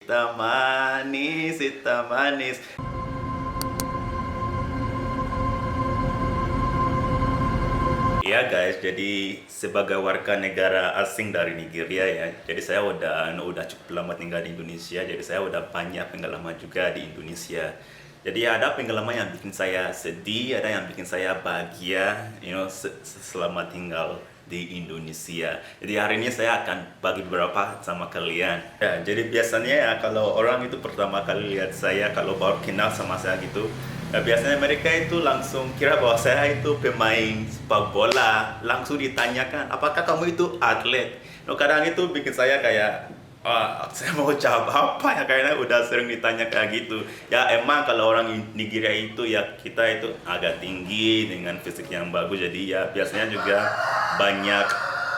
hitam manis, hitam manis. Ya guys, jadi sebagai warga negara asing dari Nigeria ya, jadi saya udah cukup lama tinggal di Indonesia, jadi saya udah banyak pengalaman juga di Indonesia. Jadi ada pengalaman yang bikin saya sedih, ada yang bikin saya bahagia, selama tinggal di Indonesia. Jadi hari ini saya akan bagi beberapa sama kalian. Ya, jadi biasanya ya kalau orang itu pertama kali lihat saya, kalau baru kenal sama saya gitu, ya, biasanya mereka itu langsung kira bahwa saya itu pemain sepak bola. Langsung ditanyakan, apakah kamu itu atlet? Kadang itu bikin saya kayak, saya mau jawab apa ya, karena udah sering ditanya kayak gitu. Ya emang kalau orang Nigeria itu ya kita itu agak tinggi dengan fisik yang bagus. Jadi ya biasanya juga banyak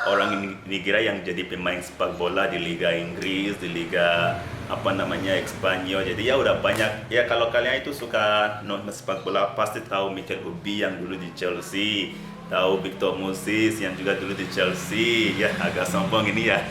orang Nigeria yang jadi pemain sepak bola di Liga Inggris, di Liga Espanyol. Jadi ya udah banyak. Ya kalau kalian itu suka nonton sepak bola pasti tahu Mikel Obi yang dulu di Chelsea, tahu Victor Moses yang juga dulu di Chelsea. Ya agak sombong ini ya.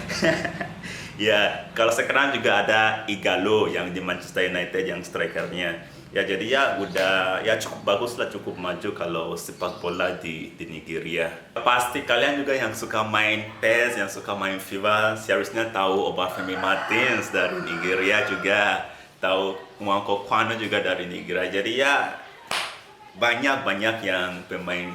Ya kalau sekarang juga ada Igalo yang di Manchester United yang strikernya. Ya jadi ya udah ya cukup bagus lah, cukup maju kalau sepak bola di Nigeria. Pasti kalian juga yang suka main PES, yang suka main FIFA seharusnya tahu Obafemi Martins dari Nigeria, juga tahu Nwankwo Kanu juga dari Nigeria. Jadi ya banyak yang pemain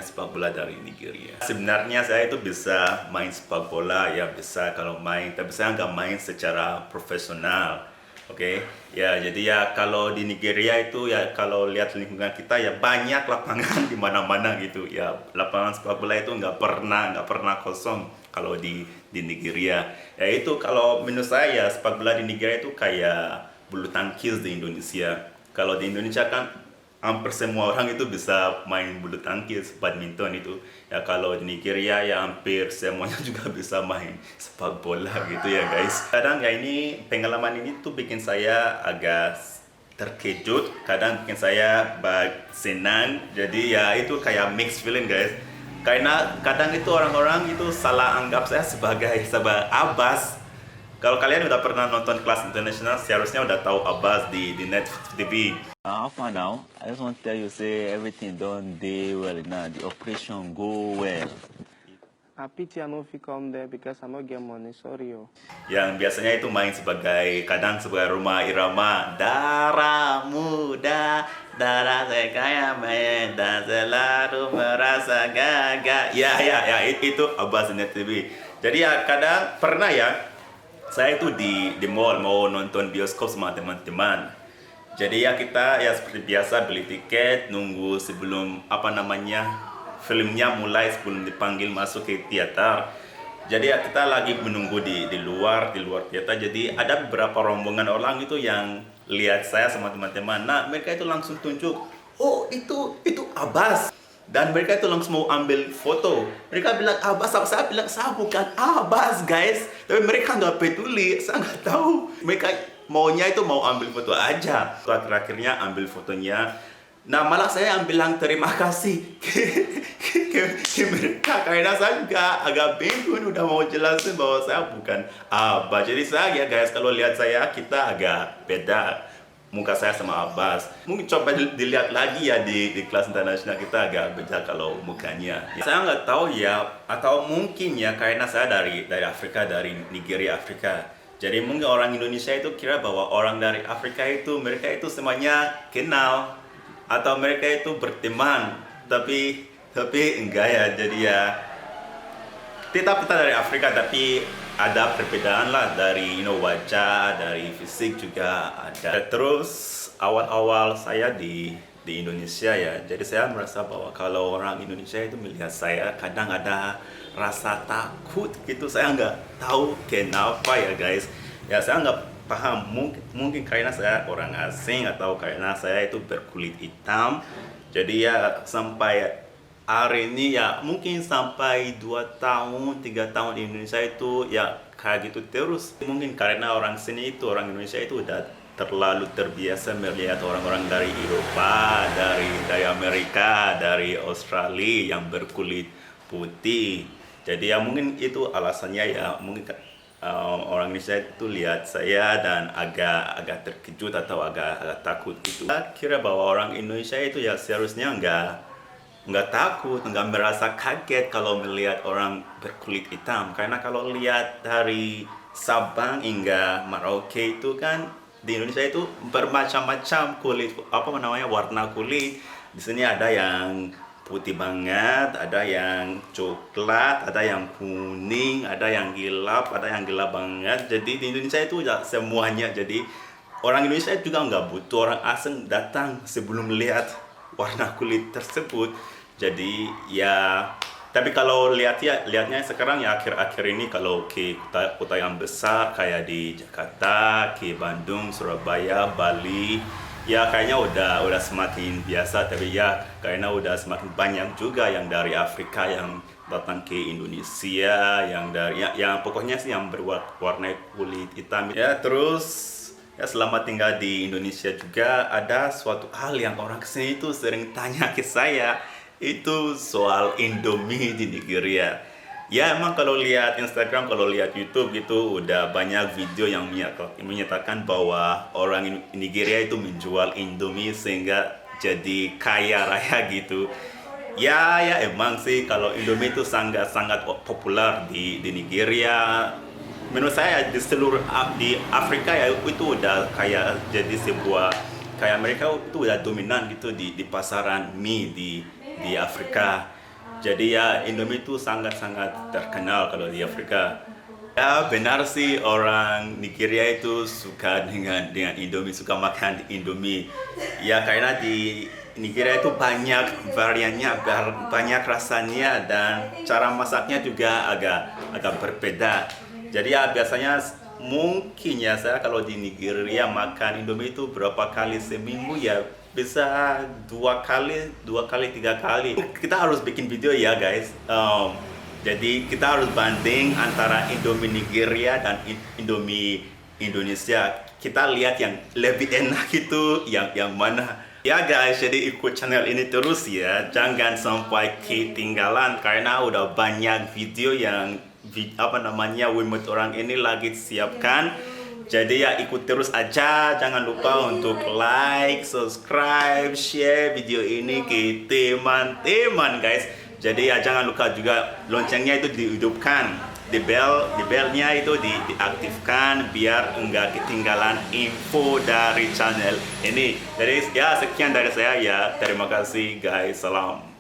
sepak bola dari Nigeria. Sebenarnya saya itu bisa main sepak bola, ya bisa kalau main, tapi saya nggak main secara profesional. Oke, ya jadi ya kalau di Nigeria itu ya kalau lihat lingkungan kita ya banyak lapangan di mana-mana gitu ya, lapangan sepak bola itu nggak pernah kosong kalau di Nigeria. Ya itu kalau menurut saya ya sepak bola di Nigeria itu kayak bulu tangkis di Indonesia. Kalau di Indonesia kan hampir semua orang itu bisa main bulu tangkis, badminton itu. Ya kalau di Nigeria ya hampir semuanya juga bisa main sepak bola gitu ya guys. Kadang ya ini pengalaman ini tuh bikin saya agak terkejut, kadang bikin saya senang. Jadi ya itu kayak mixed feeling guys. Karena kadang itu orang-orang itu salah anggap saya sebagai Abbas. Kalau kalian udah pernah nonton kelas internasional, seharusnya udah tahu Abbas di Netflix TV. How far now? I just want to tell you, say everything done day well now. The operation go well. I pity I no fit come there because I no get money. Sorry yo. Yang biasanya itu main kadang sebagai Rhoma Irama, darah muda, darah saya kaya main dan selalu merasa gagal. Ya itu Abbas Net TV. Jadi ya kadang pernah ya saya itu di mall mau nonton bioskop sama teman-teman. Jadi ya kita ya seperti biasa beli tiket, nunggu sebelum filmnya mulai, sebelum dipanggil masuk ke teater. Jadi ya kita lagi menunggu di luar teater. Jadi ada beberapa rombongan orang itu yang lihat saya sama teman-teman. Nah mereka itu langsung tunjuk, oh itu Abbas. Dan mereka itu langsung mau ambil foto. Mereka bilang Abbas, saya bilang saya bukan Abbas guys. Tapi mereka nggak peduli, saya nggak tahu. Mereka maunya itu mau ambil foto aja. Terakhirnya ambil fotonya. Nah malah saya bilang terima kasih ke mereka, karena saya juga agak bingung udah mau jelasin bahwa saya bukan Abbas. Jadi saya ya guys, kalau lihat saya kita agak beda muka saya sama Abbas. Mungkin coba dilihat lagi ya di kelas internasional, kita agak beda kalau mukanya. Ya, saya nggak tahu ya, atau mungkin ya karena saya dari Afrika, dari Nigeria, Afrika. Jadi mungkin orang Indonesia itu kira bahwa orang dari Afrika itu mereka itu semuanya kenal atau mereka itu berteman. Tapi enggak ya. Jadi ya tetap kita dari Afrika, tapi ada perbedaan lah dari wajah, dari fisik juga ada. Terus awal-awal saya di Indonesia ya, jadi saya merasa bahwa kalau orang Indonesia itu melihat saya kadang ada rasa takut gitu. Saya nggak tahu kenapa ya guys. Ya saya nggak paham, mungkin karena saya orang asing atau karena saya itu berkulit hitam. Jadi ya sampai hari ini ya mungkin sampai 2 tahun, 3 tahun di Indonesia itu ya kayak gitu terus. Mungkin karena orang sini itu, orang Indonesia itu udah terlalu terbiasa melihat orang-orang dari Eropa, dari Amerika, dari Australia yang berkulit putih. Jadi ya mungkin itu alasannya ya, mungkin orang Indonesia itu lihat saya dan agak terkejut atau agak takut gitu. Saya kira bahwa orang Indonesia itu ya seharusnya nggak takut, nggak merasa kaget kalau melihat orang berkulit hitam. Karena kalau lihat dari Sabang hingga Merauke itu kan di Indonesia itu bermacam-macam kulit, warna kulit. Di sini ada yang putih banget, ada yang coklat, ada yang kuning, ada yang gelap banget. Jadi di Indonesia itu ya semuanya. Jadi orang Indonesia juga nggak butuh orang asing datang sebelum lihat warna kulit tersebut. Jadi ya, tapi kalau lihatnya sekarang ya akhir-akhir ini kalau ke kota yang besar kayak di Jakarta, ke Bandung, Surabaya, Bali, ya kayaknya udah semakin biasa. Tapi ya karena udah semakin banyak juga yang dari Afrika yang datang ke Indonesia, yang dari yang pokoknya sih yang berwarna kulit hitam. Ya terus ya selama tinggal di Indonesia juga ada suatu hal yang orang kesini itu sering tanya ke saya, itu soal Indomie di Nigeria. Ya emang kalau lihat Instagram, kalau lihat YouTube gitu udah banyak video yang menyatakan bahwa orang Nigeria itu menjual Indomie sehingga jadi kaya raya gitu. Ya emang sih kalau Indomie itu sangat populer di Nigeria. Menurut saya di seluruh di Afrika ya itu udah kayak jadi sebuah, kayak mereka itu udah dominan gitu di pasaran mie di Afrika. Jadi ya Indomie itu sangat terkenal kalau di Afrika. Ya benar sih orang Nigeria itu suka dengan Indomie, suka makan Indomie. Ya karena di Nigeria itu banyak variannya, banyak rasanya, dan cara masaknya juga agak berbeda. Jadi ya biasanya mungkin ya saya kalau di Nigeria makan Indomie itu berapa kali seminggu ya, bisa 2 kali 3 kali. Kita harus bikin video ya guys. Jadi kita harus banding antara Indomie Nigeria dan Indomie Indonesia. Kita lihat yang lebih enak itu yang mana. Ya guys, jadi ikut channel ini terus ya. Jangan sampai ketinggalan karena udah banyak video yang Wimut orang ini lagi siapkan. Jadi ya ikut terus aja, jangan lupa untuk like, subscribe, share video ini ke teman-teman guys. Jadi ya jangan lupa juga loncengnya itu dihidupkan, di belnya itu diaktifkan biar enggak ketinggalan info dari channel ini. Jadi ya sekian dari saya ya, terima kasih guys, salam.